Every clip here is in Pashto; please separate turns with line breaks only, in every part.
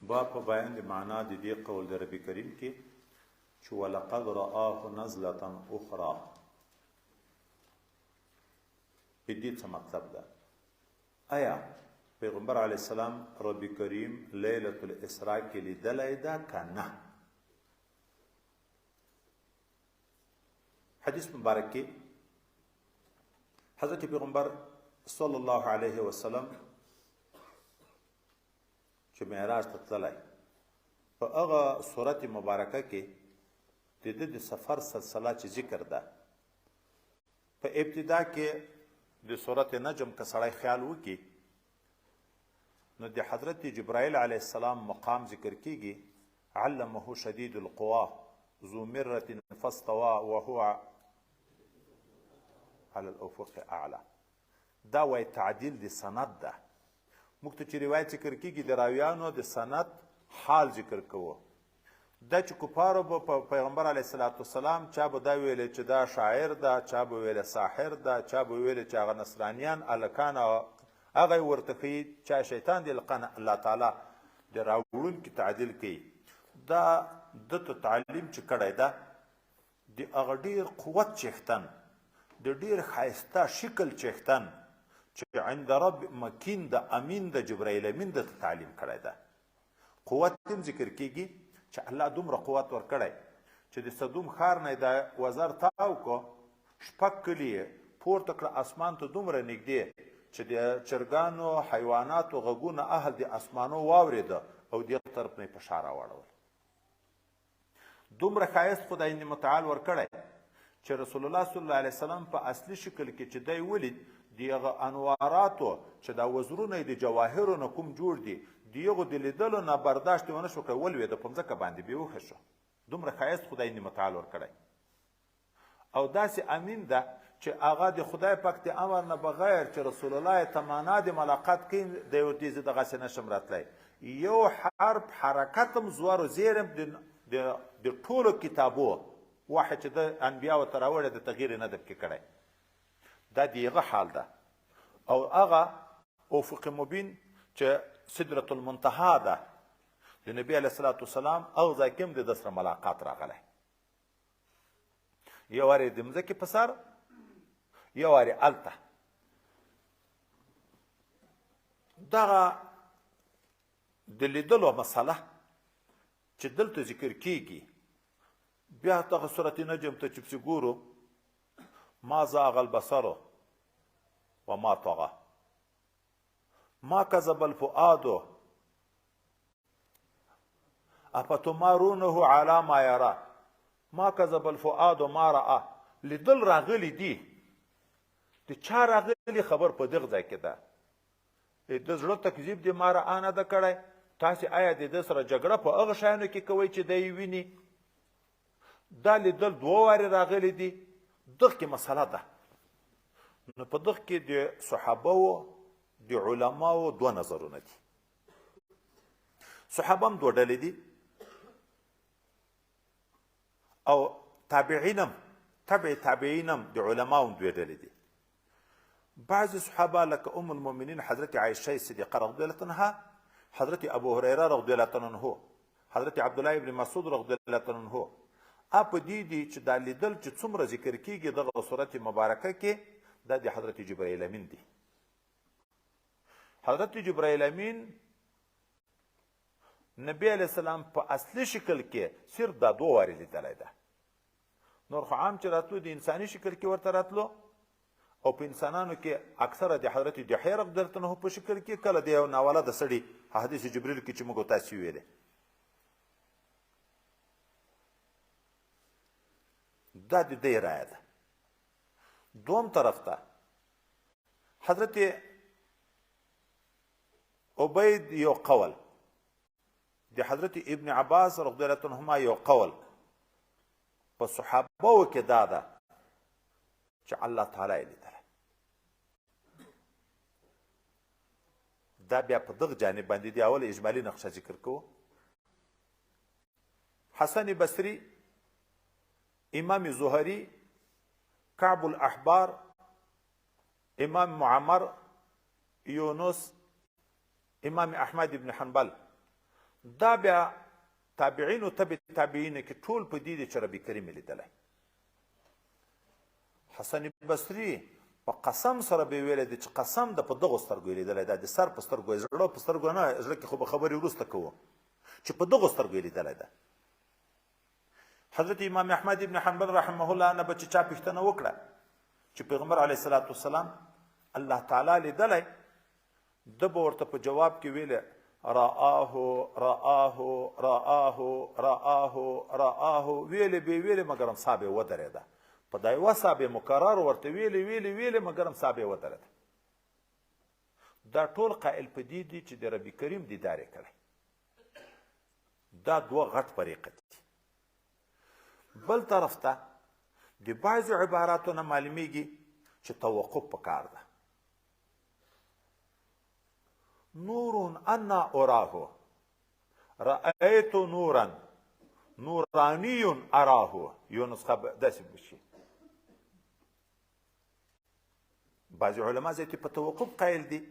با په بیان د معنا د دې قول د رب کریم کې چې ولقد رآه نزلة اخرى په دې څه مطلب ده؟ آیا پیغمبر علیه السلام رب کریم لیلة الاسراء کې لیدلی ده که نه؟ حدیث مبارک کې حضرت پیغمبر صلی الله علیه وسلم چې معراج ته تللی په هغه صورت مبارکه کې د سفر سلسله چې ذکر ده په ابتدا کې د صورت نجم که سړی خیال وکړي نو د حضرت جبرائیل علیه السلام مقام ذکر کیږي علمه شدید القوا ذو مرة فاستوى وهو على الافق اعلى. دا وای تعدیل د سند ده. موږ ته چې روایت ذکر کیږي د راویانو د سند حال ذکر کوو. دا چې کفارو به په پیغمبر علیه السلام چا به دا ویلې چې دا شاعر ده، چا به ویلې ساحر ده، چا به ویلې چې هغه نصرانیان الکان هغه ورته ښیي چا شیطان دی القان الله تعالی د راوړونکي تعدیل کوي. دا دته تعلیم چې کړی ده د هغه ډېر قوت چښتن د ډېر ښایسته شکل چښتن چې عند رب مکین د امین د جبرائیل امین د تعلیم کړی ده. قوت هم ذکر کیږي چې الله دومره قوت ورکړی چې د صدوم ښار نه د وزر تاو کو شپږ کلي پورته کړه اسمان ته دومره نږدې چې د چرګانو حیواناتو غږونه اهل د اسمانو واورېده او دې طرف نه یې په شا راواړول. دومره ښایست خدای متعال ورکړی چې رسول الله صلی الله علیه وسلم په اصلي شکل کې چې دی ولید د هغه انواراتو چې دا وزرونه یې د جواهرو نه کوم جوړ دي د هغو د لیدلو نه برداشت یې ونه شو کړی ولوېده په مځکه باندې بېهوښه شو. دومره ښایست خدای متعال ورکړی او داسې امین ده چې هغه د خدای پاک د امر نه بغیر چې رسول الله تمانا د ملاقات کوي د یو تیزه دغسې نشم راتلی. یو حرف حرکت هم زور و زیر هم د ټولو کتابو واحد چې د انبیاو ته راوړی د تغییر ندب کې کړی. دا د هغه حال ده او هغه افق مبین چې سدرة المنتهى ده د نبي علیه الصلاة والسلام هغه ځای کې هم د ده سره ملاقات راغلی. یو وار یې د مځکې په سر یو وار یې هلته. دغه د لیدلو مسله چې دلته ذکر کیږي بیا دغه صورت نجم ته چې پسې ګورو ما زاغ البصر وما طغى ما كذب الفؤاد افتمارونه على ما يرى ما كذب الفؤاد ما رأى. لیدل راغلی دي د چا راغلی خبر په دغه ځای کې ده. د زړه تکذیب د ما رأى نه ده کړی. تاسې آیا د ده سره جګړه په هغه شیانو کې کوئ چې دی ویني؟ دا لیدل دوه وارې راغلی دي. دغه کې مسله ده. نو په دغه کې د صحابهو د علماو دوه نظرونه دي. صحابه هم دوه ډلې دي او تابعین هم تابعین هم د علماو هم دوه ډلې دي. بعضې صحابه لکه ام المؤمنین حضرت عایشه صدیقه رضی الله عنها، حضرت ابو هریره رضی الله عنه، حضرت عبدالله ابن مسعود رضی الله عنه په دې دي چې دا لیدل چې څومره ذکر کیږي دغه صورت مبارکه کې دا د حضرت جبرائیل امین دی. حضرت جبرائیل امین نبی علیه السلام په اصلي شکل کې صرف دا دوه وارې لیدلی ده. نور خو عام چې راتلو د انساني شکل کې ورته راتلو او په انسانانو کې اکثره د حضرت دحیه رضی الله عنه په شکل کې کله د یو ناولده سړي حدیث جبریل کې چې موږ تاسې ویلې. دا د دې رایه ده. دوم طرف ته حضرت عبید یو قول، د حضرت ابن عباس رضی الله عنهما یو قول، په صحابهو کې دا ده چې الله تعالی یې لیدلی. دا بیا په دغه جانب باندې دی اول اجمالي نقشه ذکر کوو. حسن بصري، امام زهري، كعب الاحبار، امام معمر، یونس، امام احمد ابن حنبل دا بیا تابعین او تبع تابعین کې ټول په دې دي چې ربي کریم لیدلی. حسن بصري په قسم سره به ویلی دی چې قسم د په دغو سترګو یې لیدلی، دا د سر په سترګو یې، زړه په سترګو نه، زړه کې خو به خبرې وروسته کوو، چې په دغو سترګو یې لیدلی ده. حضرت امام احمد ابن حنبل رحمه الله نه به چې چا پوښتنه وکړه چې پیغمبر علیه الصلاة والسلام الله تعالی لیدلی، ده به ورته په جواب کې ویلی رآه رآه رآه رآه رآه، ویلې به ویلې مګر امسا به ودرېده، په دا یوه سا به مکرر ورته ویلې ویلې ویلې مګر امسا به ودرېده. دا ټول قائل په دې دي چې د ربي کریم دیدار یې کړی. دا دوه غټ فریقه دي. بل طرف ته د بعضو عباراتو نه معلومیږي چې توقف پکار ده. نور انا اراه رأیت نورا نورانی اراه، یو نسخه داسې بشي. بعضې علما ځای په توقف قایل دي.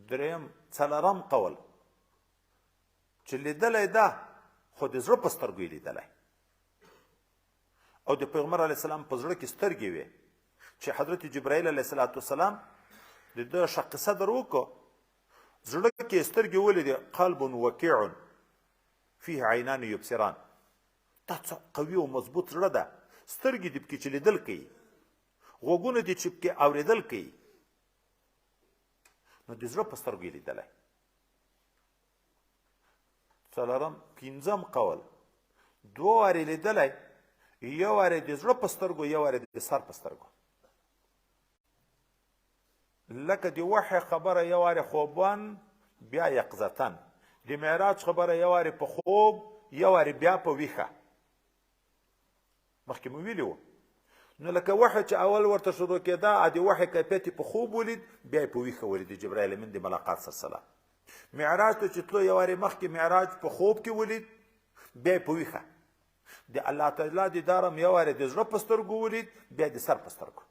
دریم څلرم قول چې لیدلی ده خو د زړه په سترګو یې لیدلی، او د پیغمبر علیه السلام په زړه کې سترګې وې چې حضرت جبرائیل علیه السلام د ده ښه قصه در وکړو، زړه کې یې سترګې ولیدې، قلب وکیع فیه عینان یبصران، دا څه قوي او مضبوط زړه ده، سترګې دې پکې چې لیدل کوي، غوږونه دې چې پکې اورېدل کوي، نو د زړه په سترګو یې لیدلی. څلورم پنځم قول دوه وارې لیدلی، یو وارې د زړه په سترګو، یو وارې د سر په سترګو. لکه د وحی خبره یو وارې خوبان بیا یقظتن، د معراج خبره یو وارې په خوب، یو وارې بیا په ویښه. مخکې مو ویلي وو. نو لکه وحی چې اول ورته شروع کېده، د وحی کیفیت په خوب ولید، بیا یې په ویښه ولید د جبرائیل امین د ملاقات سلسله. معراج ته چې تلو یو وارې مخکې معراج په خوب کې ولید، بیا یې په ویښه. د الله تعالی دیدار هم یو وارې د زړه په سترګو ولید، بیا د سر په سترګو.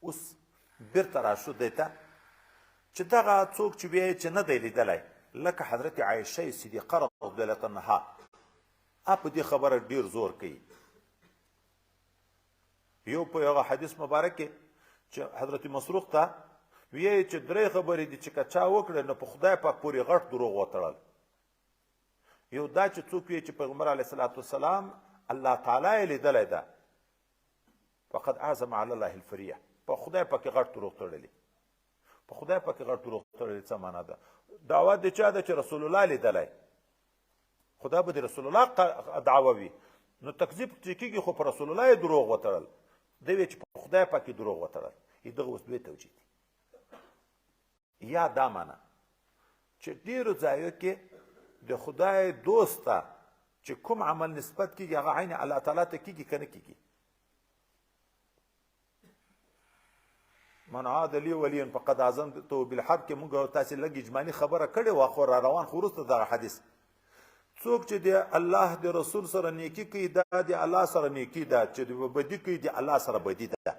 اوس بیرته راشو دی ته چې دغه څوک چې بیا چې نه دی لیدلی، لکه حضرت عایشه صدیقه رضی الله عنها، په دې خبره ډیر زور کوي. یو په هغه حدیث مبارک کې چې حضرت مسروق ته ویې چې درې خبرې دي چې که چا وکړه نو په خدای پاک پورې غټ دروغ وتړل. یو دا چې څوک ویې چې پیغمبر علیه الصلاة والسلام الله تعالی یې لیدلی ده، فقد اعظم علی الله الفریه، په خدای پاک یې غټ دروغ تړلي. په خدای پاک یې غټ دروغ تړلي څه معنا ده؟ دعوت د چا ده چې رسول الله لیدلی، خدا به د رسول الله دعوه وي، نو تکذیب چې کېږي خو په رسول الله یې دروغ وتړل، دی ویې چې په خدای پاک یې دروغ وتړل. دغه اوس دوې توجیه دي. یا دا معنا چې ډېرو ځایو کې د خدای دوست ته چې کوم عمل نسبت کېږي هغه عین الله تعالی ته کېږي که نه کېږي. من عاد لي وليا فقد اعظمته بالحرب کې موږ تاسې لږ اجمالي خبره کړې وه، خو را روان خو وروسته دغه حدیث څوک چې د الله د رسول سره نیکي کوي، دا د الله سره نیکي ده، چې د بدي کوي د الله سره بدي ده.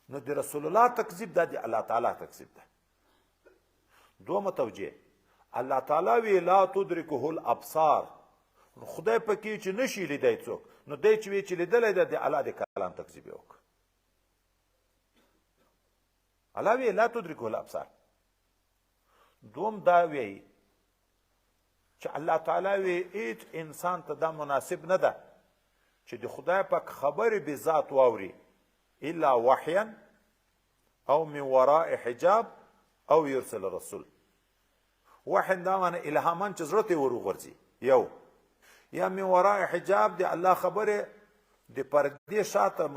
نو د رسول الله تکذیب دا د الله تعالی تکذیب ده. دومره توجیه، الله تعالی وی لا تدرکه الابصار، خدای پکې چې نشي لیدای څوک، نو دی چې وی چې لیدلی ده د الله د کلام تکذیب یې وکړ. الله وی لا تدرکه الابصار. دوم دا وی چې الله تعالی وی هیڅ انسان ته دا مناسب نه ده چې د خدای پاک خبرې به ذات واوري الا وحیا او من وراء حجاب او یرسل رسول. وحی دا معنی الهامان چې زړه ته ورغورځي، یو یا من وراء حجاب د الله خبرې د پردې شاته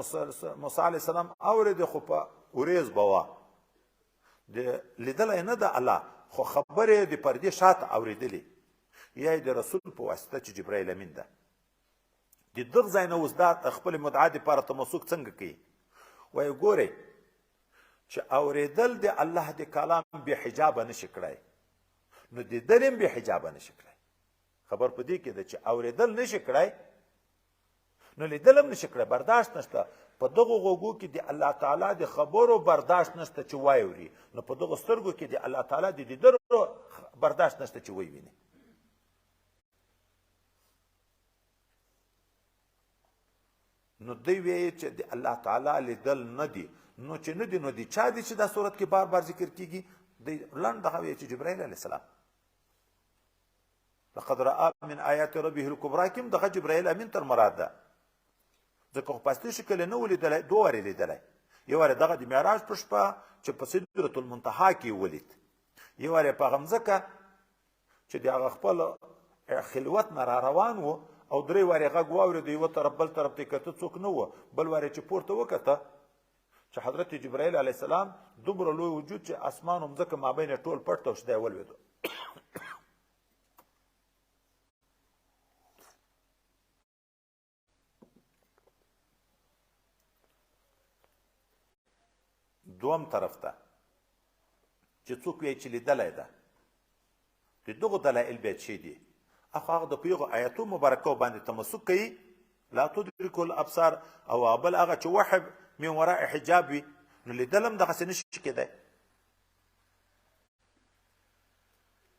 موسی علیه السلام اورېدې خو په وریځ به وه، د لیدلی نه ده الله، خو خبرې د پردې شاته اورېدلې، یا د رسول په واسطه چې جبرائیل امین ده. د دغه ځای نه اوس دا خپل مدعا دپاره تمسک څنګه کوي؟ وایي ګورئ چې اورېدل د الله د کلام بې حجابه نشي کړی، نو دیدل هم بې حجابه نشي کړی. خبر په دې کې ده چې اورېدل نشي کړی، نو لیدل هم نشي کړی، برداشت نشته. په دغو غوږو کې د الله تعالی د خبرو برداشت نشته چې واوري، نو په دغو سترګو کې د الله تعالی د لیدلو برداشت نشته چې وویني. نو دوی وایي چې د الله تعالی لیدل نه دي. نو چې نه دي نو د چا دي چې دا صورت کې بار بار ذکر کیږي؟ د لنډ دغه وایي چې جبرائیل علیه السلام لقد رأى من آیات ربه الکبرى کې هم دغه جبرائیل امین تر مراد ده، ځکه خو په اصلي شکل یې نه و لیدلی، دوه وارې لیدلی. یو وارې دغه د معراج په شپه چې په سدرة المنتهی کې ولید، یو وارې په هغه مځکه چې د هغه خپل خلوت نه را روان و، او درې وارې غږ واورېد یوه طرف بل طرف ته کته څوک نه و، بل وارې چې پورته وکته چې حضرت جبرائیل علیه السلام دومره لوی وجود چې اسمان او مځکه مابین ټول پټ او شدی ولوېدو. دوم طرف ته چې څوک وایي چې لیدلی ده، د دغو دلایل بیا څه دي؟ هغه د پیغو آیاتو مبارکو باندې تمسک کوي، لا تدرکو الابصار، او بل هغه چې وحی من وراء حجاب وي، نو لیدل هم دغسې نشي کېدی.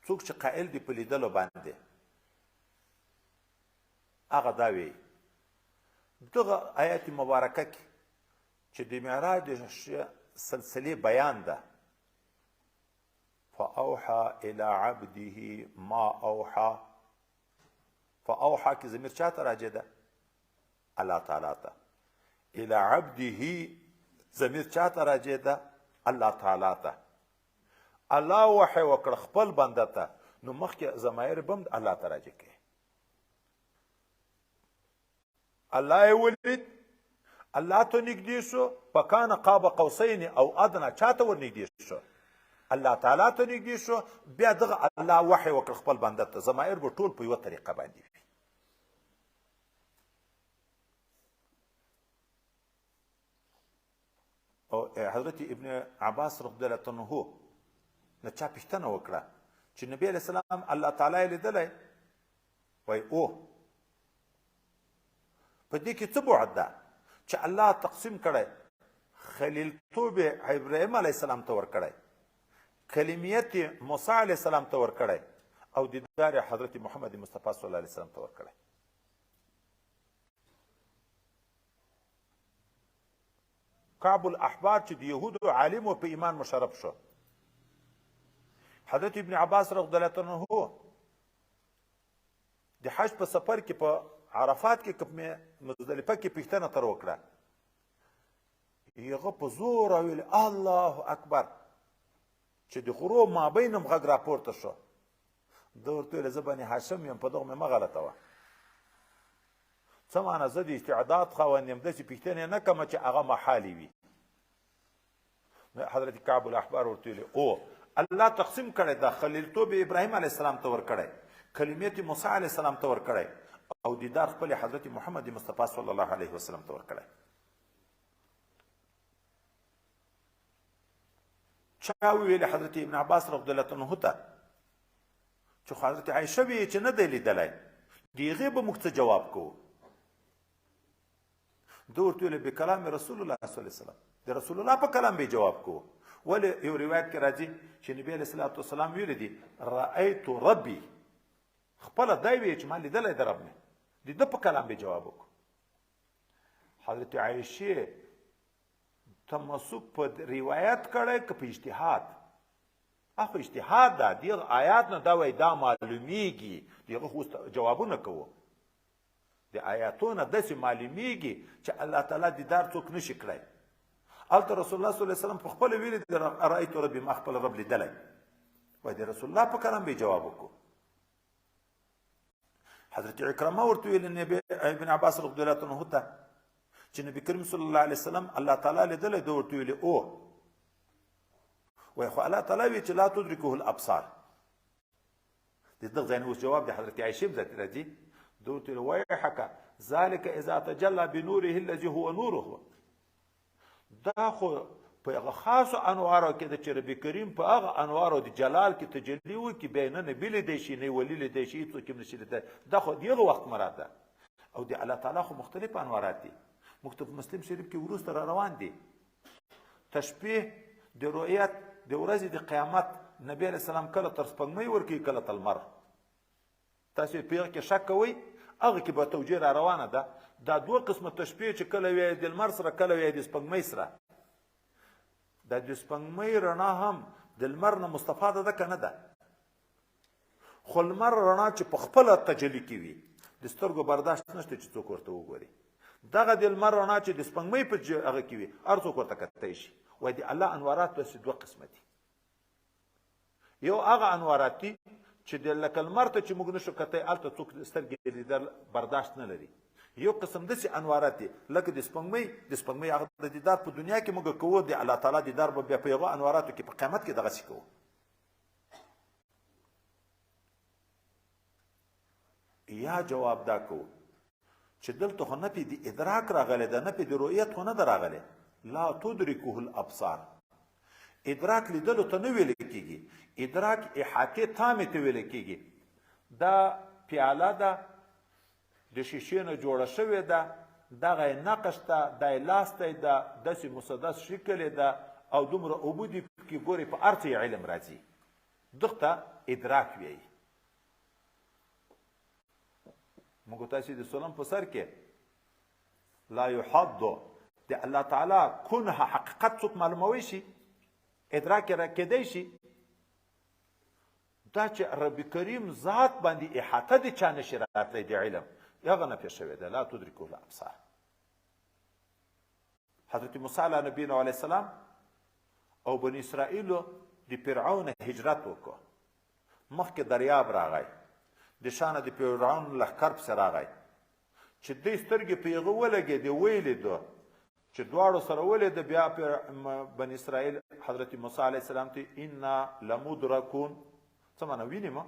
څوک چې قائل دي په لیدلو باندې هغه دا وایي دغه آیات مبارکه کې چې د معراج د سلسلې بیان ده، فاوحى الى عبده ما اوحى، فاوحى کې ضمیر چا ته راجع ده؟ الله تعالی ته. الى عبده ضمیر چا ته راجع ده؟ الله تعالی ته. الله وحی وکړ خپل بنده ته، نو مخکې ضمایر به هم الله ته راجع کوي. الله یې ولید، الله ته نږدې شو، فکان قاب قوسین او ادنى، چا ته ورنږدې شو؟ الله تعالی ته نږدې شو. بیا دغه الله وحی وکړ خپل بنده ته، ضمایر به ټول په یوه طریقه باندې وي. او حضرت ابن عباس رضی الله عنه نه چا پوښتنه وکړه چې نبی علیه السلام الله تعالی یې لیدلی؟ وایي او په دې کې څه بعد ده چې الله تقسیم کړی، خلیلتوب ابراهیم علیه السلام ته ورکړی، کلمیت موسی علیه السلام ته ورکړی، او دیدار حضرت محمد مصطفی صلی الله علیه وسلم ته ورکړی. کعب الاحبار چې د یهودو عالم و په ایمان مشرف شو. حضرت ابن عباس رضی الله عنه د حج په سفر کې په عرفات کې مزدلفه کې پوښتنه تر وکړه، هغه په زور ویل الله اکبر، چې د غرو مابین هم غږ راپورته شو. ده ورته ویل زه بني هاشم یم، په دغه مې مه غلطه وه. څه معنی زه د استعداد خاوند یم، داسې پوښتنې نه کومه چې هغه محالي وي. حضرت کعب الاحبار ورته ویلې او الله تقسیم کړی دا، خلیلتوب ابراهیم علیه السلام ته ورکړی، کلمیت موسی علیه السلام ته ورکړی، او دیدار خپل حضرت محمد مصطفی صلی الله علیه وسلم ته ورکړی. چا ویلې حضرت ابن عباس رضی الله عنه ته چې حضرت عایشه وی چې نه دی لیدلی، د هغې به موږ څه جواب کوو؟ ده ورته ویلې بکلام رسول الله صلی الله علیه وسلم، د رسول الله په کلام به جواب کوو. ولې یو روایت کې راځي چې نبی علیه الصلاة والسلام ویلي دي رأیت ربي، خپله دا ویې چې ما لیدلی د رب مې، د ده په کلام به جواب وکړو. حضرت عایشې تمسک په روایت کړی که په اجتهاد؟ خو اجتهاد ده، دغه آیات نه دا وایي دا معلومیږي، دغه خو جوابونه کوو. د آیاتو نه داسې معلومیږي چې الله تعالی دیدار څوک نشي کړی. هلته رسول الله صلی الله علیه وسلم په خپله ویلي دي رأیت ربي، ما خپل رب لیدلی. وایي د رسول الله په کلام به جواب وکړو. حضرت عکرمه ورته ویل ابن عباس رضی الله عنه ته چې نبی کریم صلی الله علیه وسلم الله تعالی لیدلی، ده ورته ویلې او وایي خو الله تعالی وایي چې لا تدرکه الابصار. د دغه ځای نه اوس جواب د حضرت عایشې راځي، ده ورته ویل ویحک ذلک اذا تجلی بنوره الذي هو نوره. دا خو په هغه خاصو انوارو کې د چې ربي کریم په هغه انوارو د جلال کې تجلی وکړي، بیا نه نبي لیدی شي نه ولي لیدی شي، هېڅوک هم نشي لیدی. دا خو د هغه وخت مراد ده. او د الله تعالی خو مختلف انوارات دي. موږ ته په مسلم شریف کې وروسته را روان دي تشبیه د رؤیت د ورځې د قیامت. نبی علیه السلام کله تر سپوږمۍ ورکوي کله تر لمر. تاسو په هغه کې شک کوئ، هغه کې به توجیه را روانه ده. دا دوه قسمه تشبیه چې کله وی د لمر سره کله وی د سپوږمۍ سره، دا د سپوږمۍ رڼا هم د لمر نه مستفاده ده که نه ده؟ خو لمر رڼا چې په خپله تجلي کوي د سترګو برداشت نشته چې څوک ورته وګوري. دغه د لمر رڼا چې د سپوږمۍ په هغه کې وي هر څوک ورته کتلی شي. وایي د الله انوارات داسې دوه قسمه دي. یو هغه انوارات دي چې د لکه لمر ته چې موږ نشو کتی هلته څوک سترګې لیدل برداشت نه لري. یو قسم داسې انوارات دي لکه د سپوږمۍ هغه د دیدار په دنیا کې موږ کوو، د الله تعالی دیدار به بیا په هغو انواراتو کې په قیامت کې دغسې کوو. یا جواب دا کوو چې دلته خو نفي د ادراک راغلی ده، نفي د رؤیت خو نه ده راغلی. لا تدرکه الابصار، ادراک لیدلو ته نه ویل کېږي، ادراک احاطې تامې ته ویل کېږي. دا پیاله ده د شیشې نه جوړه شوې ده، دغه یې نقش ده، دا یې لاستی ده، داسې مسدس شکل یې ده او دومره اوبه دي پکې ګورې په هر څه یې علم راځي. دغه ته ادراک وایي. موږ تاسې د سلم په سر کې لا یحض د الله تعالی کنه حقیقت څوک معلوموی شي، ادراک یې راکېدی شي. دا چې رب کریم ذات باندې احاطه د چا نشي راتلی د علم، هغه نفي شوې ده. لا تدرکه الابصار. حضرت موسی علیه نبینا علیه السلام او بني اسرائیلو د فرعون هجرت وکړو. مخکې دریاب راغی، د شانه د فرعون لښکر پسې راغی چې دوی سترګې په هغه ولګېدې، ویې لیدو چې دواړو سره ولیده. بیا بني اسرائیل حضرت موسی علیه السلام ته انا لمدرکون، څه معنی وینې ما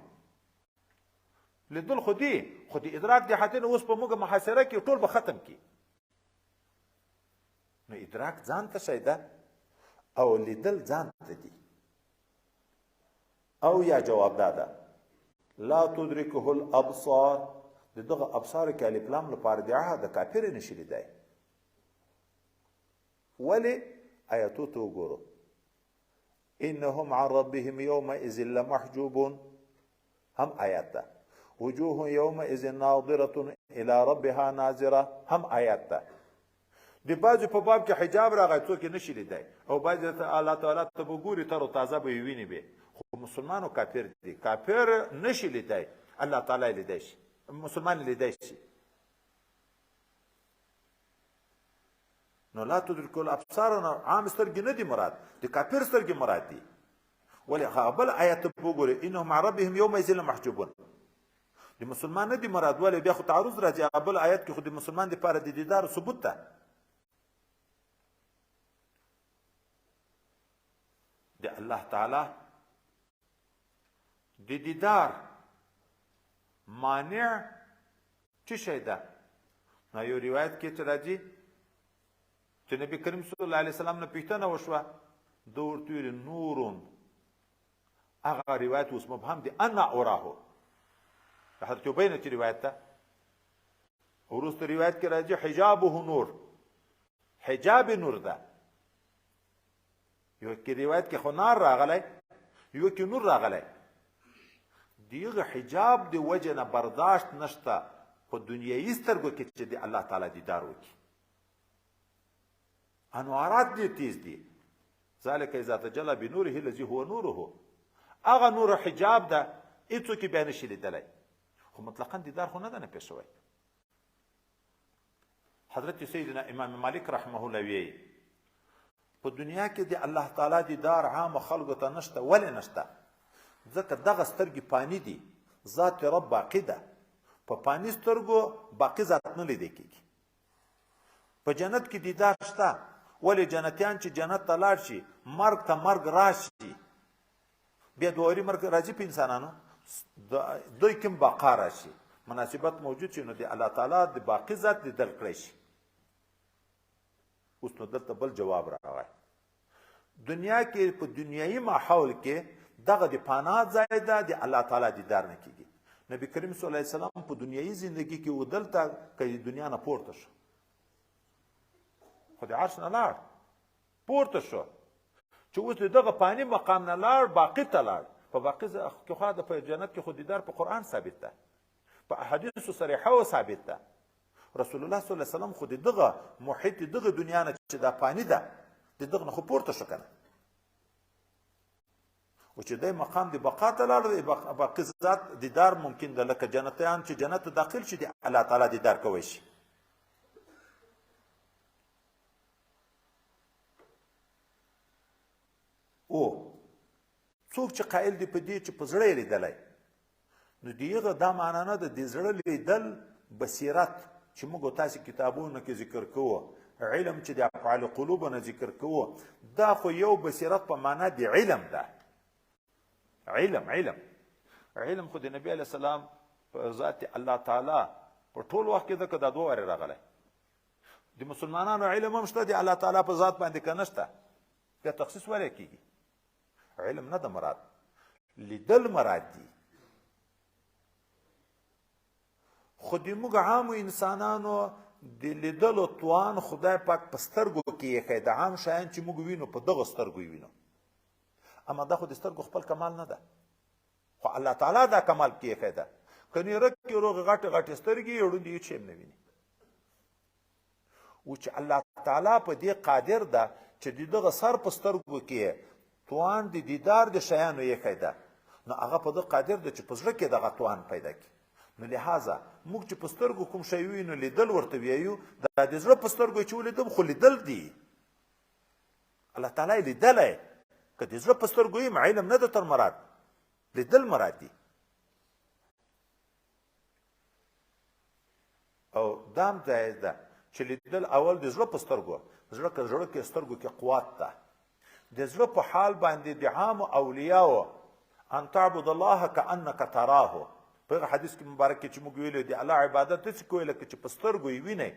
لیدل خو دی، خو د ادراک د احاطې نه اوس په موږ محاصره کې ټول به ختم کړي. نو ادراک ځان ته شی ده او لیدل ځان ته دي. او یا جواب دا ده لا تدرکه الابصار، د دغه ابصار کې الف لام لپاره د عهد کافر نشي لیدای. ولې؟ آیاتو ته وګورو. انهم عن ربهم یومئذ لمحجوبون، هم آیات ده. وجوه یومئذ ناظرة الى ربها ناظره، هم آیات ده. د بعضو په باب کې حجاب راغی څوک یې نشي لیدای، او بعضې الله تعالی ته به ګوري تر و تازه به یې ویني به. خو مسلمانو کافر دي، کافر نشي لیدای، الله تعالی لیدای شي، مسلمان لیدای شي. نو لا تدرکو الابصار نه عام سترګې نه دي مراد، د کافر سترګې مراد دي. ولې هغه بل آیت ته وګورئ انهم عن ربهم یومئذ لمحجوبون، د مسلمان نه دي مراد. ولې بیا خو تعرض راځي، هغه بل آیت کې خو د مسلمان دپاره د دیدار ثبوت ده. د الله تعالی د دیدار مانع څه شی ده؟ نو یو روایت کې چې راځي چې نبی کریم صلی الله علیه وسلم نه پوښتنه وشوه، ده ورته ویلي نورون. هغه روایت اوس مبهم دی، انا اراهو، حضرت ابی نه چې روایت ده. وروسته روایت کې راځي حجابه نور، حجاب نور ده. یو کې روایت کې خو نار راغلی، یو کې نور راغلی. دیغه حجاب د وجه نه برداشت نشته په دنیایي سترګو کې چې د الله تعالی دیدار وکړي. انوارات دي تیز دي. ذلك اذا تجلى بنوره الذي هو نوره، هغه نور حجاب ده، هیڅوک یې بیا نشي لیدلی. خو مطلقا دیدار خو نه ده نفي شوی. حضرت سیدنا امام مالک رحمه الله وی په دنیا کې د الله تعالی دیدار عام خلکو ته نشته. ولې نشته؟ ځکه دغه سترګې پانی دي، ذات رب باقي ده. په پانی سترګو باقي ذات نه لیدل کېږي. په جنت کې دیدار شته. ولې جنتیان چې جنت ته لاړ شي، مرګ ته مرګ راشي، بیا دواري مرګ راځي په انسانانو، دوی کوم بقا راشي، مناسبت موجود شي، نو د الله تعالی د باقي ذات لیدل کړی شي. اوس نو دلته بل جواب راغی. دنیا کې په دنیایي ماحول کې دغه د پناه ځای ده، د الله تعالی دیدار نه کېږي. نبی کریم صلی الله علیه وسلم په دنیایي زندگی کې و دلته که د دنیا نه پورته شو خو د عرش نه لاړ پورته شو چې اوس د دغه فاني مقام نه لاړ باقي ته لاړ په باقي کې خو د په جنت کې خو دیدار په قرآن ثابت ده په احادیثو صریحه ثابت ده رسول الله صلی الله علیه وسلم خو د دغه محیط دغه دنیا نه چې دا فاني ده د دغه نه خو پورته شو کنه و چې دی مقام د بقا ته لاړ باقي ذات دیدار ممکن ده لکه جنتیان چې جنت ته داخل شي د الله تعالی دیدار کوی شي او څوک چې قائل دی په دې چې په زړه یې لیدلی نو د هغه دا معنا نه ده د زړه لیدل بصیرت چې موږ تاسې کتابونو کې ذکر کوو علم چې د افعال قلوب نه ذکر کوو دا خو یو بصیرت په معنا د علم ده علم خو د نبی علیه السلام په ذات الله تعالی په ټول وخت کې ده که دا دوه وارې راغلی د مسلمانانو علم هم شته د الله تعالی په ذات باندې که نشته بیا تخصیص ولې کېږي علم نه ده مراد لیدل مراد دي خو د موږ عامو انسانانو د لیدلو توان خدای پاک په سترګو کې ایښی د عام شیان چې موږ وینو په دغه سترګو یې وینو اما دا خو د سترګو خپل کمال نه ده خو الله تعالی دا کمال کې ایښی ده که نیره کې روغې غټې غټې سترګې ړوند هېڅ شی هم نه ویني و چې الله تعالی په دې قادر ده چې د دغه سر په سترګو کې توان د دیدار د شیانو ایښی ده نو هغه په دغه قادر ده چې په زړه کې دغه توان پیدا کړي نو لہذا موږ چې په سترګو کوم شی وینو لیدل ورته وایو دا د زړه په سترګو چې ولیدم خو لیدل دي الله تعالی لیدلی که د زړه په سترګو یم علم نه ده تر مراد لیدل مراد دي او دام جایز ده چې لیدل اول د زړه په سترګو زړه کې سترګو کې قوت ده د زړه په حال باندې د عامو اولیاو ان تعبد الله کانک تراه په حدیث کې مبارک کې چې موږ ویلو د الله عبادت داسې کوئ لکه چې په سترګو یې وینئ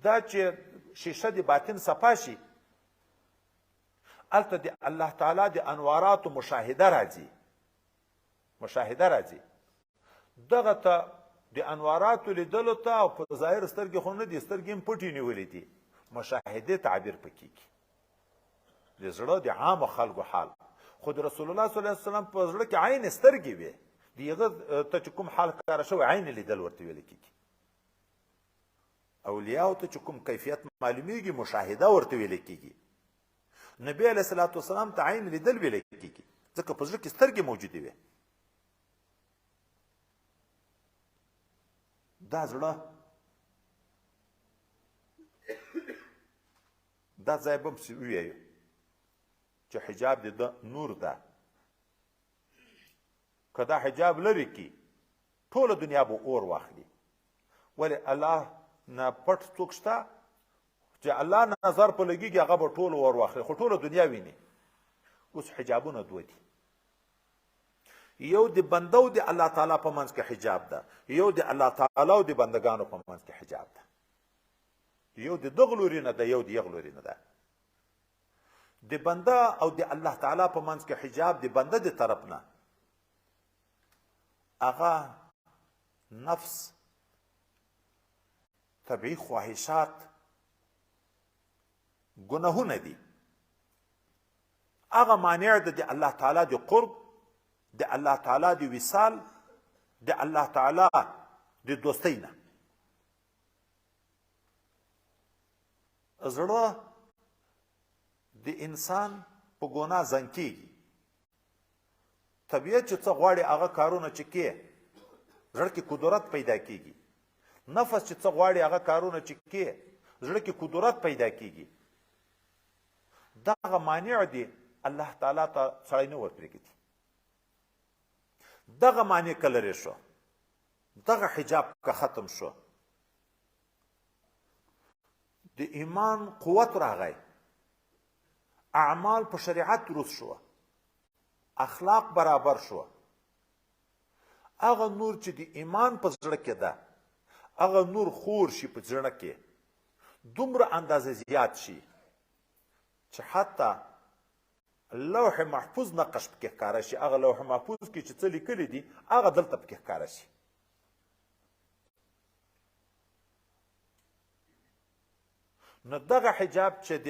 دا چې شیشه د باطن صفا شي هلته د الله تعالی د انواراتو مشاهده راځي دغه ته د انواراتو لیدلو ته او په ظاهر سترګې خو نه دي سترګې هم پټې نیولې دي مشاهدې تعبیر پکېږي د زړه د عامو خلکو حال خو د رسول الله صلی الله علیه وسلم په زړه کې عین سترګې وې د هغه ته چې کوم حال ښکاره شوی عین لیدل ورته ویل کېږي اولیاو ته چې کوم کیفیت معلومیږي مشاهده ورته ویل کېږي نبی علیه الصلاة والسلام ته عین لیدل ویل کېږي ځکه په زړه کې سترګې موجودې وې دا زړه دا ځای به هم ووایو چې حجاب د نور ده که دا حجاب لرې کړي ټوله دنیا به اور واخلي ولې الله نه پټ څوک شته چې الله نظر په لګېږي هغه به ټول اور واخلي خو ټوله دنیا ویني اوس حجابونه دوه دي یو د بنده او د الله تعالی په منځ کې حجاب ده یو د الله تعالی او د بندگانو په منځ کې حجاب ده یو د دغه لوري نه ده یو د یغه لوري نه ده د بنده او د الله تعالی په منځ کې حجاب د بنده د طرف نه هغه نفس طبیعي خواهشات گناهونه دي هغه مانع ده د الله تعالی د قرب د الله تعالی د وصال د الله تعالی د دوستۍ نه زړه د انسان په ګناه زنګ کېږي طبیعت چې څه غواړي هغه کارونه چې کې زړه کې قدرت پیدا کېږي نفس چې څه غواړي هغه کارونه چې کې زړه کې قدرت پیدا کېږي دغه مانع دی الله تعالی ته سړی نه ورپرېږدي دغه معنی که لرې شو دغه حجاب که ختم شو د ایمان قوت راغی اعمال په شریعت درست شو اخلاق برابر شو هغه نور چې د ایمان په زړه کې ده هغه نور خور شي په زړه کې دومره اندازه زیات شي چې حتی لوح محفوظ نقش پکې ښکاره شي، هغه لوح محفوظ کې چې څه لیکلي دي هغه دلته پکې ښکاره شي. نو دغه حجاب چې د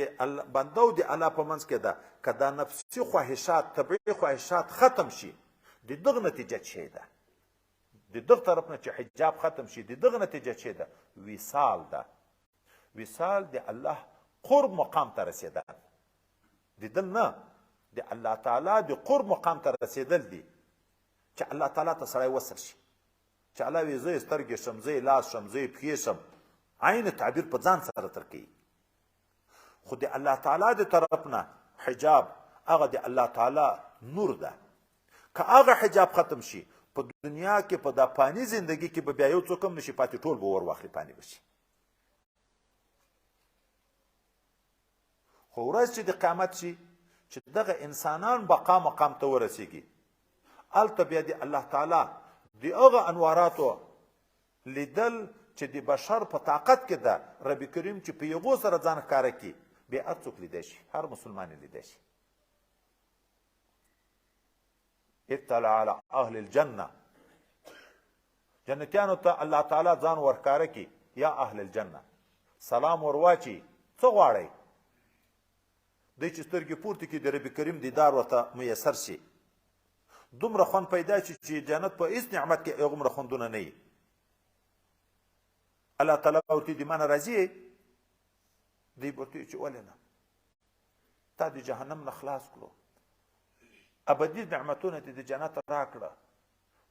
بنده او د الله په منځ کې ده، که دا نفسي خواهشات طبیعي خواهشات ختم شي، د دغه نتیجه څه ده؟ د دغه طرف نه چې حجاب ختم شي، د دغه نتیجه څه ده؟ وصال ده. وصال د الله قرب مقام ته رسېدل، د دل نه د الله تعالی د قرب مقام ته رسېدل دي، چې الله تعالی ته سړی وصل شي، چې الله وایي زه یې سترګې شم، زه یې لاس شم، زه یې پښې شم، عین تعبیر په ځان سره تر کوي. خو د الله تعالی د طرف نه حجاب هغه د الله تعالی نور ده. که هغه حجاب ختم شي په دنیا کې په دا پانی زندگی کې به بیا یو څوک هم نشي پاتې، ټول به ور واخلي پانی بشي. خو ورځ چې د قیامت شي چې دغه انسانان بقا مقام ته ورسیږي، هلته بیا د الله تعالی د هغه انواراتو لیدل چې د بشر په طاقت کې ده، رب کریم چې په یغو سره ځان ښکاره کړي، بیا هر څوک لیدی شي، هر مسلمان یې لیدی شي. اطلع علی اهل الجنه، جنتیانو ته الله تعالی ځان ورښکاره کړي، یا اهل الجنه، سلام ورواچي، څه غواړئ؟ دی چې سترګې پورته کړي د رب کریم دیدار ورته میسر شي، دومره خوند پیدا شي چې جنت په هېڅ نعمت کې هغومره خوندونه نه وي. الله تعالی ورته د ما نه راضي؟ دی به ورته چې ولې نه، تا د جهنم نه خلاص کړو، ابدي نعمتونه دې د جنت راکړه،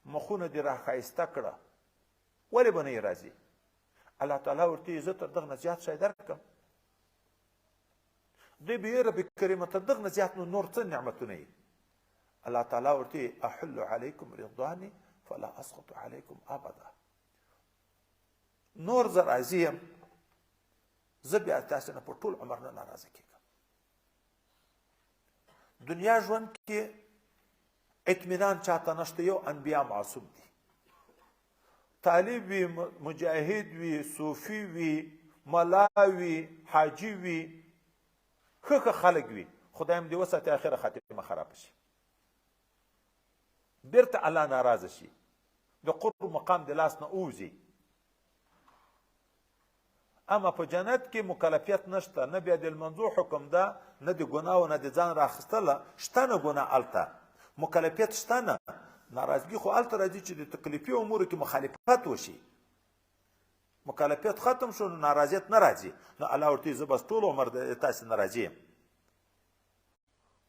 مخونه دې راښایسته کړه، ولې به نه یې راضي؟ الله تعالی ورته زه تر دغه نه زیات شی درکړم. دی به یې رب کریم تر دغه نه زیات نور څه نعمتونه یي؟ الله تعالی ورته احل علیکم رضواني فلا اسقط علیکم ابدا، نور زه راضي یم، زه بیا تاسو نه په ټول عمر نه ناراضه کېږم. دنیا ژوند کې اطمینان چاته نشته، یو انبیا معصوم دي، طالب وي، مجاهد وي، صوفي وي، ملا وي، حاجي وي، ښه خلک وي، خدای هم دې وساتي اخره خاتمه خراب شي، بیرته الله ناراضه شي، د قرب مقام د لاس نه ووځي. اما په جنت کې مکلفیت نشته، نه بیا د لمنځو حکم ده، نه د ګناه نه د ځان راخیستله، شته نه ګناه هلته، مکلفیت شته نه، ناراضګي خو هلته راځي چې د تکلیفي امورو کې مخالفت وشي. مکلفیت ختم شو نو ناراضیت نه راځي، نو الله ورته زه بس ټول عمر تاسې نه راضي یم.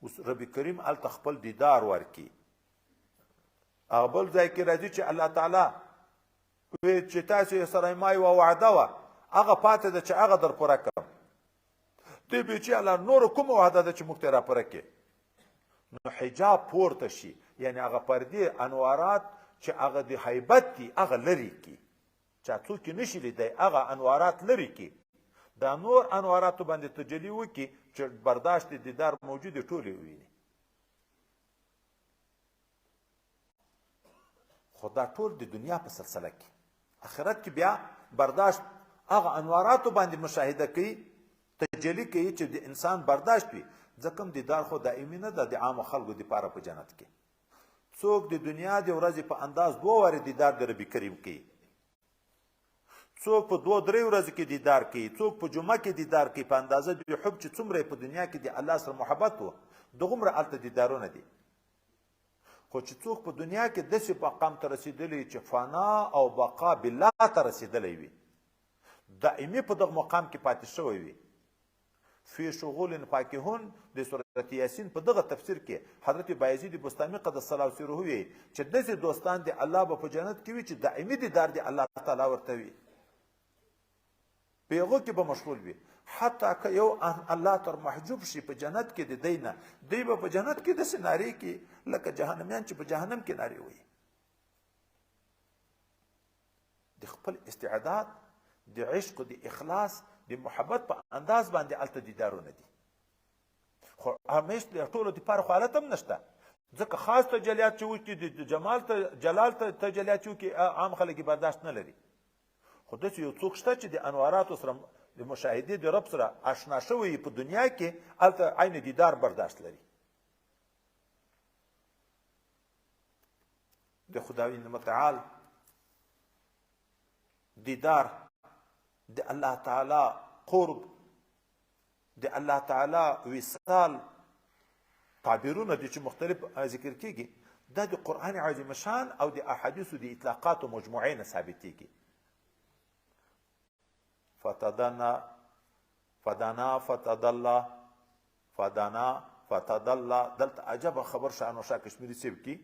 اوس رب کریم هلته خپل دیدار ورکړي. هغه بل ځای کې راځي چې الله تعالی وایي چې تاسو سره ما یوه وعده وه، هغه پاتې ده چې هغه در پوره کړم. دی به چې الله نور کومه وعده ده چې موږ ته را پوره کړي؟ نو حجاب پورته شي، یعنی هغه پردې انوارات چې هغه د حیبت دي هغه لرې کړي، چا څوک یې نشي لیدی، هغه انوارات لرې کړي، دا نور انواراتو باندې تجلي وکړي چې برداشت د دیدار موجود ټولې وویني. خو دا ټول د دنیا په سلسله کې، آخرت کې بیا برداشت هغه انواراتو باندې مشاهده کوي، تجلی کوي چې د انسان برداشت وي. ځکه دیدار خو دائمي نه ده د عامو خلکو دپاره په جنت کې. څوک د دنیا د ورځې په انداز 2 وارې دیدار د رب کریم کوي، څوک په 2-3 ورځې کې دیدار کوي، څوک په جمعه کې دیدار کوي، په اندازه د حب چې څومره په دنیا کې د الله سره محبت و، دغومره هلته دیدارونه دي. خو چې څوک په دنیا کې داسې مقام ته رسېدلی چې فنا او بقا بالله ته رسېدلی وي، دائمي په دغه مقام کې پاتې شوی وي. فی شغول فاکهون د سورت یاسین په دغه تفسیر کې حضرت بایزید بستامي قدس الله سره وی چې داسې دوستان د الله به په جنت کې وي چې دائمي دیدار د الله تعالی ورته وي، په هغو کې به مشغول وي. حتی که یو الله تر محجوب شي په جنت کې د دی نه، دی به په جنت کې داسې نارې کړي لکه جهنمیان چې په جهنم کې نارې وایي. د خپل استعداد، د عشق، د اخلاص، د محبت په انداز باندې هلته دیدارونه دي. خو همیش د ټولو دپاره خو حالت هم نشته، ځکه خاص تجلیات چې وکړي د جمال جلال تجلیات چې وکړي عام خلک برداشت نه لري. خو داسې یو څوک شته چې د انواراتو سره د مشاهدې د رب سره اشنا شوی په دنیا کې، هلته عین دیدار برداشت لري. د خداوند متعال دیدار، د الله تعالی قرب، د الله تعالی وصال تعبیرونه دي چې مختلف ذکر کیږي، دا د قرآن عظیم شان او د احادیثو د اطلاقاتو مجموعې نه ثابتېږي. فدنا فتدلى فدنا فتدلى، دلته عجبه خبر شاهنشاه کشمیری صاحب کی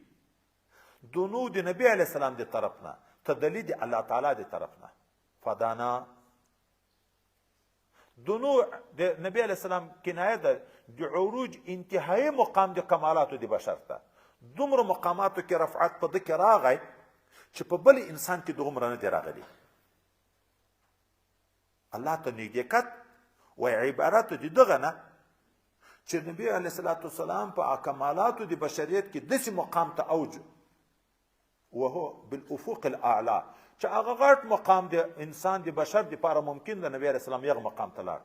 دونو د نبی علیه السلام د طرف نه، تدلی د الله تعالی د طرف نه. فدنا دونو د نبی علیه السلام کنایه ده د عروج انتهایی مقام د کمالاتو د بشر ته. دومره مقاماتو کې رفعت په ده کې راغی چې په بل انسان کې دومره نه دی راغلی. الله ته نږدېکت وایي عبارت د دغه نه چې نبی علیه الصلاة والسلام په کمالاتو د بشریت کې داسې مقام ته اوج وهو بالافق الاعلی چې هغه غټ مقام د انسان د بشر دپاره ممکن د نبی علیه السلام یغه مقام ته لاړ.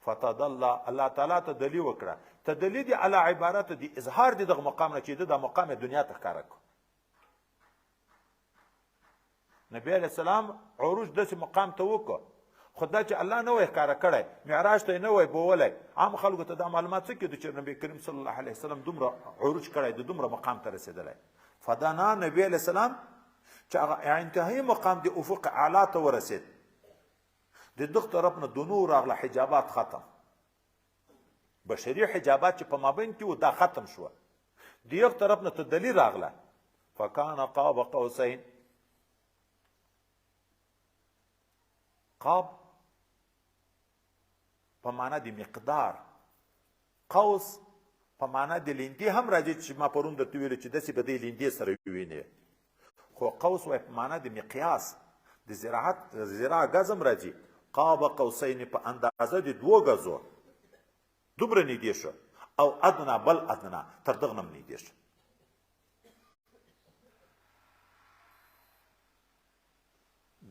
فتدلى، الله تعالی ته دلی وکړه. تدلی دی علی عبارت دی اظهار دی دغه مقام نه چې د مقام دنیا ته ښکاره کړو. نبی علیه السلام عروج داسې مقام ته وکړو، خو دا چې الله نه وی ښکاره کړی، معراج ته یې نه وی بولی، عام خلکو ته دا معلومات څه کېدو چې نبی کریم صلی الله علیه وسلم دومره عروج کړی د دومره مقام ته رسېدلی. فدنا نبی علیه السلام چې هغه انتهایی مقام د افق اعلی ته ورسېد، د دغه طرف نه د نور راغله حجابات ختم، بشري حجابات چې په مابین کې و دا ختم شوه، د یو طرف نه تدلی راغله. فکان قاب قوسین، قاب په معنا د مقدار، قوس په معنا د لیندې هم راځي چې ما پرون درته ویلو چې داسې به دې لیندې سره ووینې، خو قوس وایي په معنا د مقیاس د زراع ګز هم راځي. قاب قوسین په اندازه د 2 ګزو دومره نږدې شو، او ادنا بل ادنا تر دغه نه هم نږدې شو.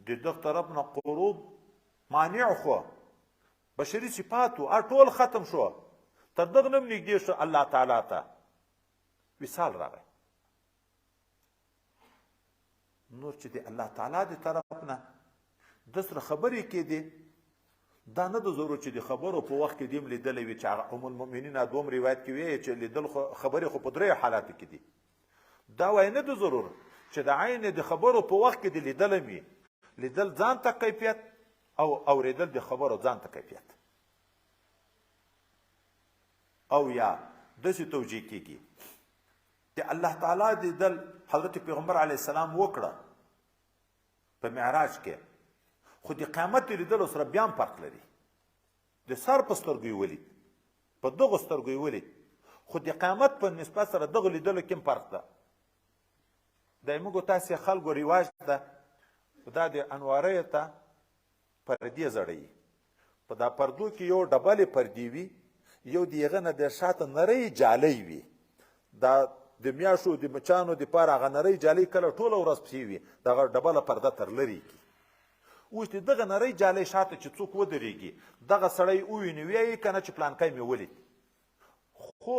د دغه طرف نه قروب مانع خو بشري صفاتو ټول ختم شو، تر دغه نه هم نږدې شو الله تعالی ته وصال راغی. نور چې د الله تعالی د طرف نه د سره خبرې کېدې، دا نه د ضرور چې د خبرو په وخت کې دیم لیدلی وي چې هغه ام المؤمنین دوم روایت کې وی چې لیدل خبرې خو په 3 حالاتو کې دي. دا وایي نه د ضرور چې د عین د خبرو په وخت کې د لیدلی وي، لیدل ځان ته کیفیت او اوریدل د خبرو ځان ته کیفیت، او یا داسې توجیه کېږي چې الله تعالی لیدل حضرت پیغمبر علیه السلام وکړه په معراج کې، خو د قیامت لیدلو سره بیا هم فرق لري. د سر په سترګو یې ولید، په دغو سترګو یې ولید، خو د قیامت په نسبت سره دغه لیدلو کې هم فرق ده. د موږ تاسې خلکو رواج ده، دا د انوارۍ ته پردې زړوي، په دا پردو کې یو ډبلې پردې وي، یو د هغه نه د شاته نرۍ جالۍ وي، دا د میاشو د مچانو دپاره هغه نرۍ جالۍ کله ټوله ورځ پسې وي، دغه ډبله پرده تر لرې کړي. اوس د دغه نرۍ جالۍ شاته چې څوک ودرېږي، دغه سړی وویني ویایي که نه چې پلانکی مې ولید، خو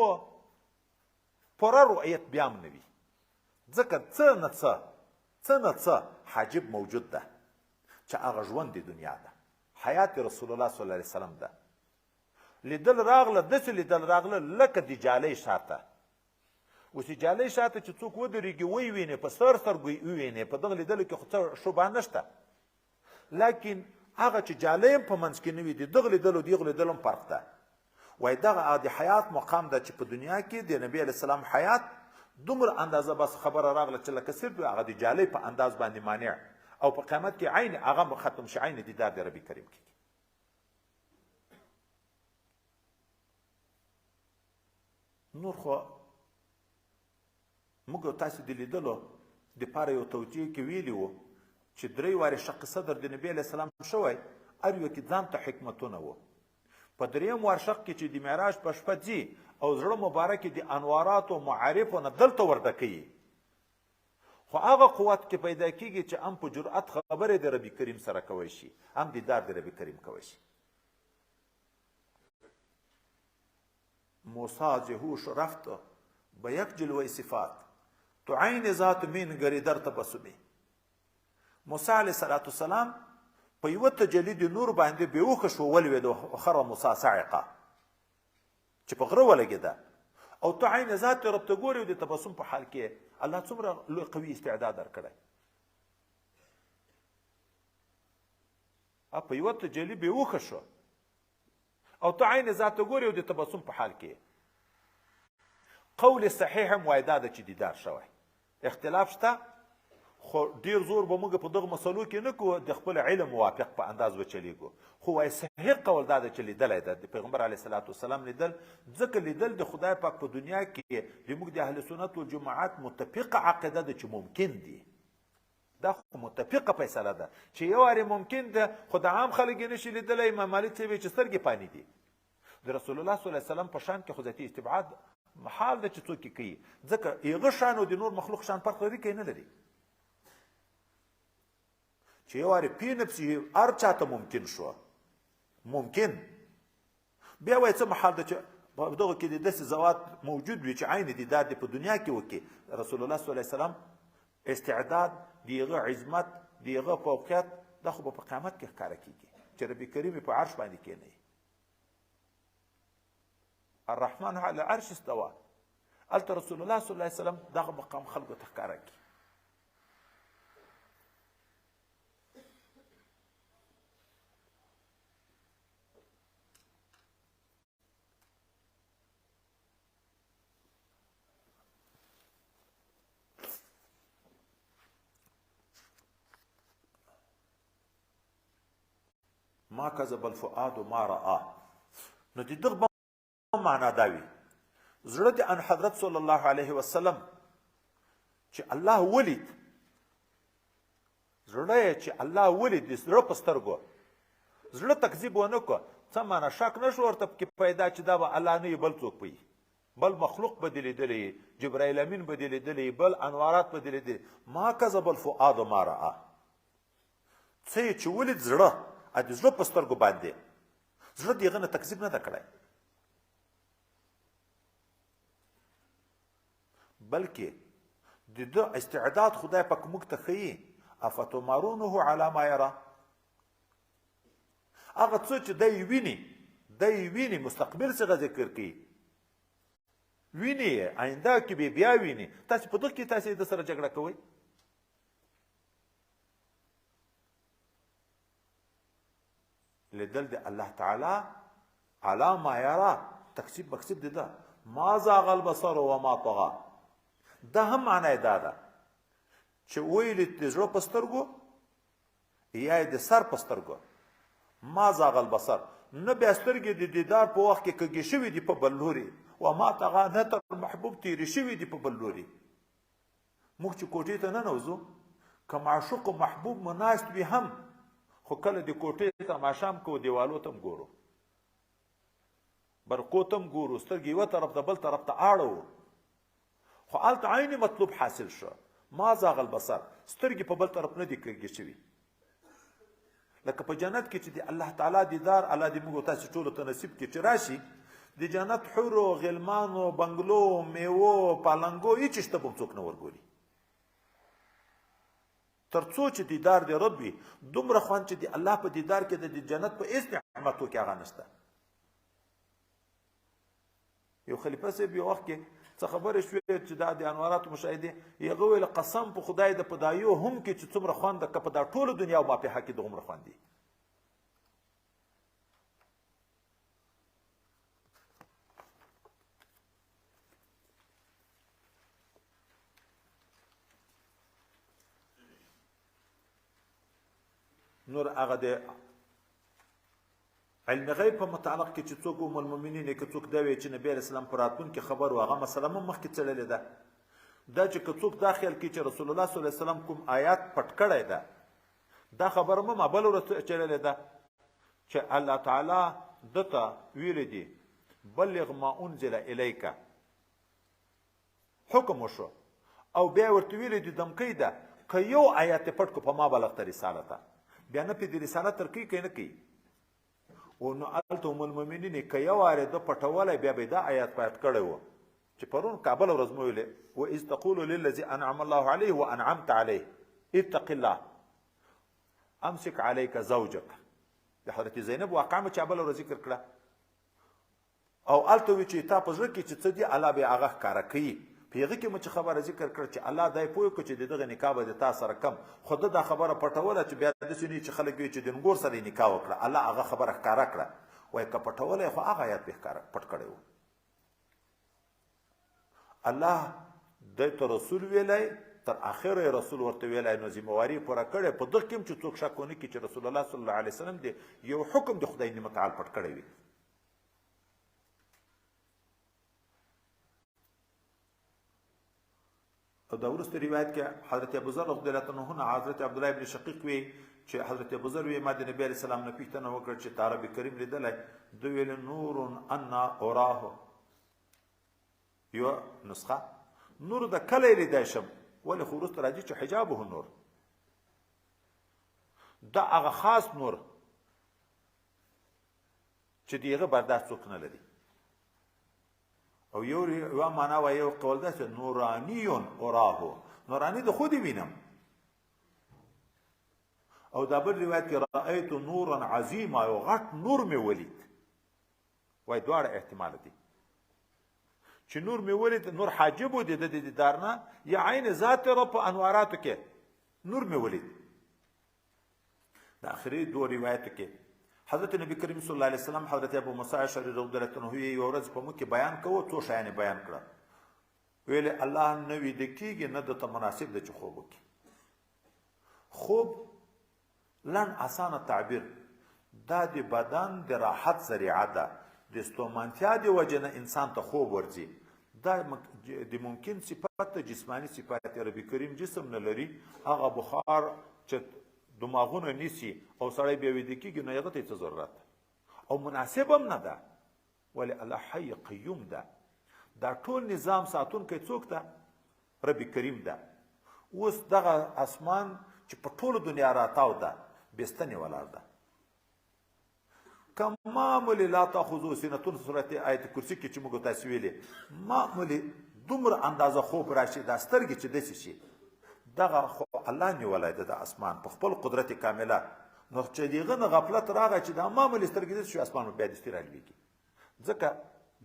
پوره رؤیت بیا هم نه وي، ځکه څه نه څه حاجب موجود ده چې هغه ژوند د دنیا ده، حیات رسول الله صلی الله علیه وسلم ده. لیدل راغله، داسې لیدل راغله لکه د جالۍ شاته. اوس د جالۍ شاته چې څوک ودرېږي ویې ویني، په سر سترګو یې وویني، په دغه لیدلو کې خو څه شبهه نشته، لیکن هغه چې جالۍ هم په منځ کې نه وي، د دغه لیدلو د هغه لیدلو هم فرق ده. وایي دغه د حیات مقام ده چې په دنیا کې د نبي علیه السلام حیات دومره اندازه بس خبره راغله چې لکه صرف هغه د جالۍ په انداز باندې مانع، او په قیامت کې عین هغه ختم شي، عین دیدار د ربي کریم کې. نور خو موږ تاسو د لیدلو دپاره یو توجیه کې ویلي وو چې 3 وارې شق صدر د نبي علیه السلام شوی، هر یو کې ځان ته حکمتونه وو. په 3م وار شق کې چې د معراج په شپه ځي او زړه مبارک د انواراتو معارفو نه دلته ورده کوي، خو هغه قوت کې پیدا کېږي چې هم په جرأت خبرې د ربي کریم سره کوی شي، هم دیدار د ربي کریم کوی شي. موسی جهوش رفت به یک جلوه صفات تو عین ذات مین گری در تبسمی. موسی علیه السلام په یوه تجلي د نور باندې بېهوښه شو، ولوېد او خره موسی صاعقه چې په غره ولګېده. او ته عین ذات رب ته ګورې او د تبسم په حال کې الله څومره لوی قوي استعداد درکړی. په یوه تجلي بېهوښه شو او ته عین ذات ته ګورې او د تبسم په حال کې. قول صحیح هم وایي دا ده چې دیدار شوی. اختلاف شته خو ډیر زور به موږ په دغه مسلو کې نه کوو، د خپل علم موافق په انداز وچلیږو. خو وایي صحیح قول دا ده چې لیدلی ده د پیغمبر علیه الصلاة والسلام لیدل. ځکه لیدل د خدای پاک په دنیا کې زموږ د اهل سنت والجماعت متفقه عقیده ده چې ممکن دي. دا خو متفقه فیصله ده چې یو وارې ممکن ده، خو د عام خلک یې نشي لیدلی. امام مالک صاحب چې سترګې پانې دي. د رسول الله صلی الله علیه وسلم په شان کې خو ذاتي استبعاد محال ده چې څوک یې کوي، ځکه هغه شان او د نور مخلوق شان فرق لري که نه لري. چې یو وارې پی نفسي هر چاته ممکن شو، ممکن بیا وایي څه محال ده چې په دغه کې د داسې ذوات موجود وي چې عین دیدار دې په دنیا کې وکړي. رسول الله صلی الله علیه وسلم استعداد د هغه عظمت د هغه فوقیت دا خو به په قیامت کې ښکاره کېږي چې رب کریم په عرش باندې کېنوي. الرحمن علی العرش استوى. هلته رسول الله صلی الله علیه وسلم دغه مقام خلکو ته ښکاره کړي. ما کذب الفؤاد ما رأى. نو د دغه معنا دا وي زړه د ان حضرت صلی الله علیه وسلم چې الله ولید، زړه یې چې الله ولید د زړه په سترګو، زړه تکذیب ونه کړه. څه معنا شک نه شو ورته کې پیدا چې دا به الله نه وي بل څوک وي، بل مخلوق به دې لیدلی، جبرائیل امین به دې لیدلی، بل انوارات به دې لیدلی. ما کذب الفؤاد ما رأى. څه یې چې ولید زړه د زړه په سترګو باندې، زړه د هغه نه تکذیب نه ده کړی، بلکې د ده استعداد خدای پاک موږ ته ښیي. افتمارونه علی ما یرا. هغه څه چې دی ویني مستقبل څخه ذکر کوي، ویني یې آینده کې به بیا ویني. تاسې په دغه کې تاسې د سره جګړه کوئ. لیدل د الله تعالی علی ما یرا تکذیب مکذب دی ده. ما زاغ البصر وما طغى. دا هم معنی دا ده چې ویلې د زړه په سترګو یا د سر په سترګو. ما زاغ البصر، نه بیا سترګې د دیدار په وخت کې کږې شوي دي په بل لوري، وما طغى، نه تر محبوب تېرې شوي دي په بل لوري. موږ چې کوټې ته ننوځو که معشوق و محبوب مو ناست وي هم، خو کله د کوټې ته ماښام کوو دیوالو ته هم ګورو، برقو ته هم ګورو، سترګې یوه طرف ته بل طرف ته اړوو. خو هلته عین مطلوب حاصل شو. ما زاغ البصر، سترګې په بل طرف نه دي کږې شوي. لکه په جنت کې چې د الله تعالی دیدار الله دې موږ تاسې ټولو ته نصیب کړي چې راشي. د جنت حورو، غلمانو، بنګلو، میوو، پالنګو هېڅ شته به څوک نه ورګوري، تر څو چې دیدار د رب وي. دومره خوند چې د الله په دیدار کې د جنت په هېڅ نعمتو کې هغه نشته. یو خلیفه صاحب یو وخت کې څه خبرې شوې چې دا د انواراتو مشاهدې، هغه ویل قسم په خدای د په دا یو هم کې چې څومره خوند ده که په دا ټوله دنیا او ماپیحه کې دومره خوند دي. نور هغه د علم غیب په متعلق کې چې څوک ام المؤمنین کې څوک دا وی چې نبی علیه السلام پر راتلونکي خبر و، هغه مسله هم مخکې څېړلې ده. دا چې که څوک دا خیال کوي چې رسول الله صلی الله علیه وسلم کوم آیات پټ کړی ده، دا خبره هم ما بل ورځ څېړلې ده چې الله تعالی ده ته ویلی دي بلغ ما انزل الیک، حکم وشو او بیا ورته ویلی دي دمکۍ ده که یو آیات یې پټ کړو په ما بلغت رسالته، بیا نه پې د رسالت ترقی کوي نه کوي. او نو هلته ام المؤمنین که یو وارې ده پټولی بیا به دا آیات پاید کړی و چې پرون کابل ورځ مو ویلې واذ تقول للذي انعم الله عليه وانعمت عليه اتق الله امسك عليك زوجك د حضرت زینب واقعه مې چابل ورځ ذکر کړه او الته وی چې تا په ځل کې چې څه دی الله به هغه ښکارا کوي پیغه کې مې خبره ذکر کړ چې الله دای پوه کو چې دغه نکاح به د تاسو سره کم خود دا خبره پټوله چې بیا د سنی چې خلک وی چې د نګور سره نکاح وکړه الله هغه خبره ښکارا کړه وای که پټوله خو هغه آیات به ښکارا پټ کړو الله د رسول ویلای تر اخره رسول ورته ویلای نو ذمہواری پوره کړي په دغه کې چې څوک شک ونه کړي چې رسول الله صلی الله علیه وسلم دی یو حکم د خدای نعمت تعالی پټ کړی وي او دا ورسته روایت کې حضرت ابو ذر رضی الله عنه حضرت عبد الله ابن شقیق وی چې حضرت ابو ذر وی ما د نبی علیہ السلام نه پوښتنه وکړه چې عربی کریم لیدلای دوی ویل نور ان اوراه یو نسخه نور د کله لیدای شم ولې خو وروسته راځي چې حجابه نور دا هغه خاص نور چې دیغه برداشت څوک نه لري او یو معنا و یو قول ده چې نورانیون اوراه نورانی د خودی وینم او دا بل روایت کې رأیت نورا عظیما او غټ نور می ولید وای دواړه احتمال دي چې نور می ولید نور حاجب و د دیدارنا یا عین ذات رب انواراتو کې نور می ولید دا اخري دو روایت کې حضرت نبی کریم صلی الله علیه وسلم حضرت ابو موسی اشعری رضی الله عنه یو ورځ په موږ کې بیان کوو څو شیان بیان کړه ویل الله نوې د کېږي نه د مناسب د خوب کې خوب لن اسانه تعبیر دا د بدن د راحت ذریعہ ده د ستومانتیا د وجنه انسان ته خوب ورځي دا د ممکن صفات جسمانی صفات ربی کریم جسم نه لري هغه بخار چې دماغونه نیسی او سړی بیا ویده کېږي نو هغه ته څه ضرورت او مناسب هم نه ده ولی الله حی قیوم ده دا ټول نظام ساتونکی څوک ده رب کریم ده اوس دغه اسمان چې په ټولو دنیا راتاو ده بستنې ولاړ ده که معمولی لا تاخذو سینتون صورت آیت کرسی کې چې موږ تاسو ویلې معمولی دومره اندازه خوب راشي دا سترګې چې داسې شي دغه خو الله نیولی ده د اسمان په خپل قدرت کامله نو چې دغه نه غفلت راغی چې دا معمولی سترګې داسې شي اسمان بیا داسې رالویږي ځکه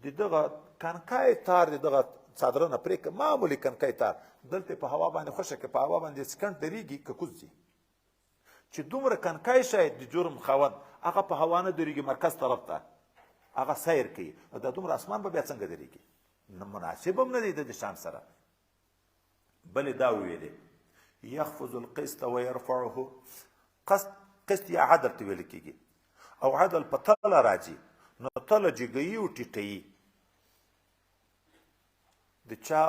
د دغه کنکای تار د دغه څادرونه پرې معمولی کنکای تار دلته په هوا باندې خوشه کې په هوا باندې سکند درېږي که کوز ځي چې دومره کنکای شاید د جرم خاوند هغه په هوا نه درېږي مرکز طرف ته هغه سیر کوي او دا دومره اسمان به بیا څنګه درېږي مناسب هم نه دی د شان سره بلې دا وویلې یخفض القسط ويرفعه قسط یا عدل ته ویل کېږي او عدل په تله راځي نو تله جګوي او ټیټوي د چا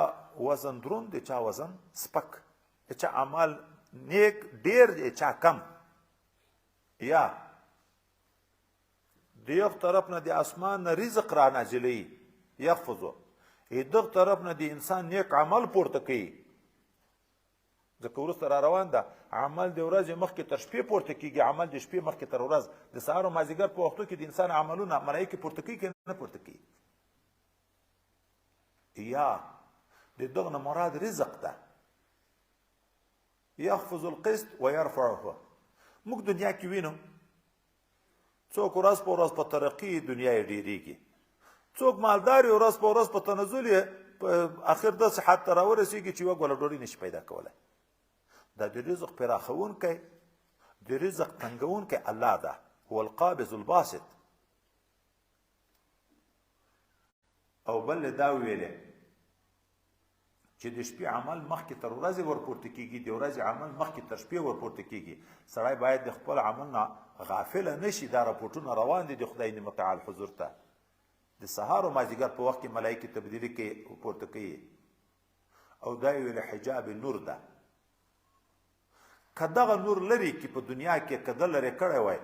وزن دروند د چا وزن سپک د چا عمل نیک ډیر د چا کم یا د یو طرف نه د اسمان نه رزق را نازلوي یخفضو دغه طرف نه د انسان نیک عمل پورته کوي ځکه وروسته را روان ده عمل د ورځې مخکې تر شپې پورته کېږي عمل د شپې مخکې تر ورځ د سهار او مازدیګر په وختو کې د انسان عملونه ملایکې پورته کوي که نه پورته کوي یا د دغه نه مراد رزق ده یخفض القسط ويرفعه موږ دنیا کې وینو څوک ورځ په ورځ په ترقي دنیا یې ډېرېږي څوک مالدار ورځ په ورځ په تنزل یې په اخر داسې حد ته راورسېږي چې یوه ګوله ډوډۍ نشي پیدا کولی دا د رزق پراخونکی د رزق تنګونکی الله ده هو القابض الباسط او بل دا ویلې چې د شپې عمل مخکې تر ورځې ورپورته کېږي د ورځې عمل مخکې تر شپې ورپورته کېږي سړی باید د خپل عمل نه غافله نشي دا راپورټونه روان دي د خدای متعال حضور ته د سهار او مازدیګر په وخت کې ملایکې تبدیلي کوي پورته کوي او دا ویل حجاب نور ده که دغه نور لري کې په دنیا کې که ده لرې کړی وای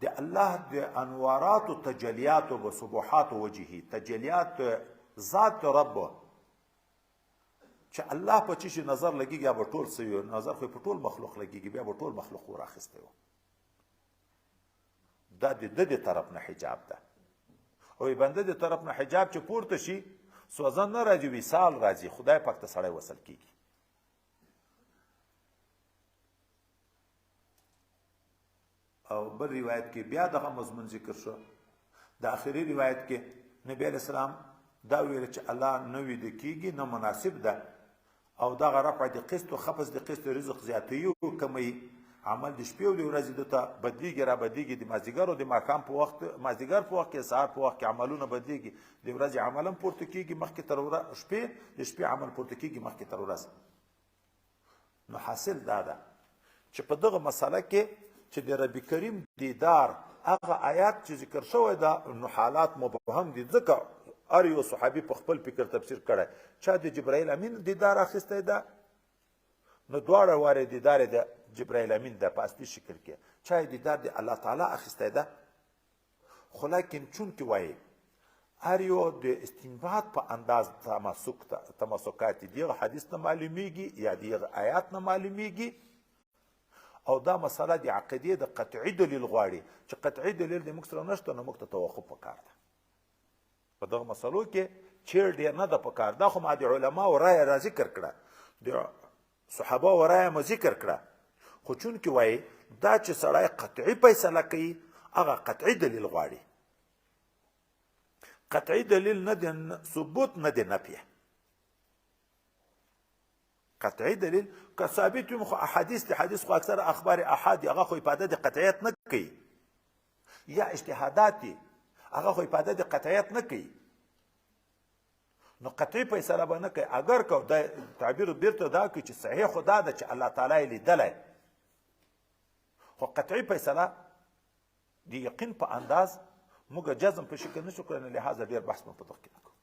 د الله د انواراتو تجلیاتو و سبحاتو وجهي تجلیات ذات رب چې الله په چی شي نظر لګیږي به ټول سوي نظر خو په ټول مخلوق لګیږي بیا به ټول مخلوق وراخسته و دا د طرف نه حجاب ده او بنده د طرف نه حجاب چې پورته شي سوځن نه راځي وصال راځي خدای پاک ته سړی وصل کیږي. او بل روایت کې بیا دغه مضمون ذکر شو. د آخري روایت کې نبی علیہ السلام دا ویل چې الله نه ویده کیږي نه مناسب ده او دغه رفع د قسط او خفض د قسط رزق زیاتوي او کموي. عمل د شپې او د ورځې دته بدلیږي را بدلیږي، د مازدیګر او د ماښام په وخت مازدیګر په وخت کې سهار په وخت کې عملونه بدلیږي، د ورځې عمل هم پورته کیږي مخکې تر شپې، د شپې عمل پورته کیږي مخکې تر ورځې. نو حاصل دا ده چې په دغه مسله کې چې د رب کریم دیدار هغه آیات چې ذکر شوی ده نو حالات مبهم دي، ځکه هر یو صحابي په خپل فکر تفسیر کړی. چا د جبرائیل امین دیدار اخیستی ده نو دواړه وارې دیدار د جبرائیل امین ده په اصلي شکل کې، چا دیدار د الله تعالی اخیستی ده. خو لیکن چونکې وایي هر یو د استنباط په انداز تماسکات دي، دغه حدیث نه معلومیږي یا دغه آیات نه معلومیږي. او دا مسله د عقیدې د قطعي دلیل غواړي چې قطعي دلیل د موږ سره نشته نو موږ ته توقف پکار ده. په دغه مسلو کې چیر ډېر نه ده پکار. دا خو ما د علماو رایه را ذکر کړه، د صحابه و رایه مو ذکر کړه، خو چونکې وایي دا چې سړی قطعي فیصله کوي هغه قطعي دلیل غواړي. قطعي دلیل نه د ثبوت نه د نفیه. قطعي دلیل که ثابت وي خو احادیث د حدیث خو اکثر اخبار احاد دي، هغه خو افاده د قطعیت نه کوي، یا اجتهادات دي هغه خو افاده د قطعیت نه کوي. نو قطعي فیصله به نه کوي. اگر که دا تعبیر بیرته دا کوي چې صحیح خو دا ده چې الله تعالی یې لیدلی، خو قطعي فیصله د یقین په انداز موږ جزم په شکل نشو کړی، لهذا ډېر بحث مو په دغه کې نه کوو.